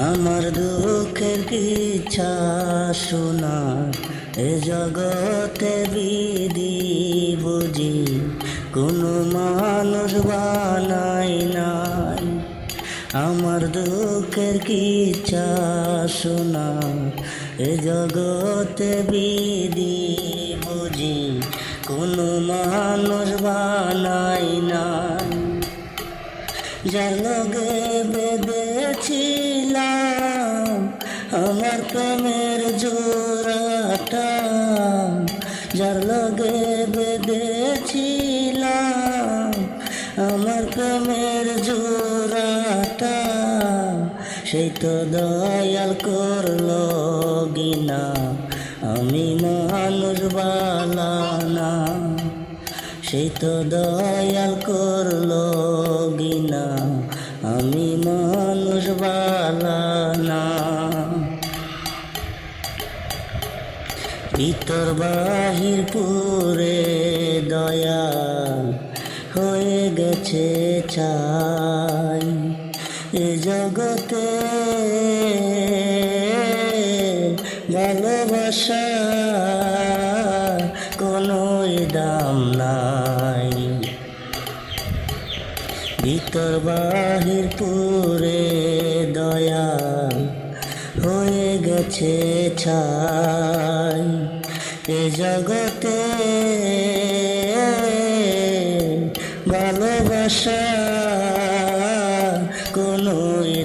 আমার দুঃখের কিচ্ছা শোনা এ জগতে বিধি বুঝি কোনো মানুষ বানাই নাই। আমার দুঃখের কিচ্ছা শোনা এ জগতে বিধি বুঝি কোনো মানুষ বানাই নাই। যার লগে বেঁধেছিলাম আমার প্রেমের জোড়াটা, যার লগে বেঁধেছিলাম আমার প্রেমের জোড়াটা, সেই তো দয়াল করলো গিনা আমি মানুষ বালানা। সেই তো দয়াল করলো গিনা আমি মানুষ বালানা। ভিতর বাহির পুরে দয়াল হয়ে গেছে ছাই। এ জগতে ভালোবাসা কোনো দাম নাই। ভিতর বাহির পুরে দয়াল হয়ে গেছে ছাই। এ জগতে ভালোবাসা কোনো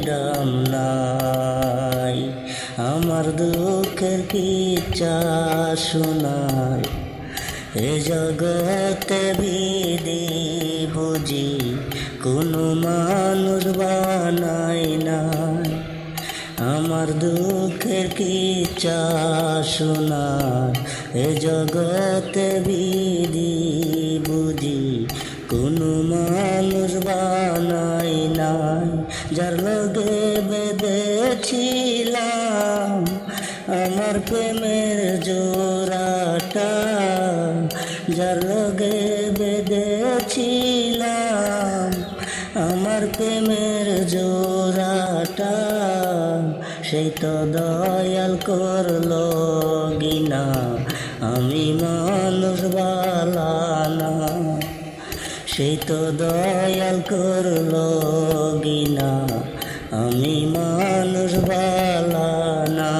দাম নাই। আমার দুঃখের কিচ্ছা শোনায় এ জগতে বিধি বুঝি কোনো মানুষ বানাই নাই। আমার দুঃখের কিচ্ছা শোনায় এ জগতে বিধি বুঝি কোনো মানুষ বানাই নাই। যার লগে বেঁধেছিলাম আমার প্রেমের জোড়াটা, যার লগে বেঁধেছিলাম আমার প্রেমের জোড়াটা, সেই তো দয়াল করলো গিনা আমি মানুষ বালানা। সেই তো দয়াল করলো গিনা আমি মানুষ বালানা।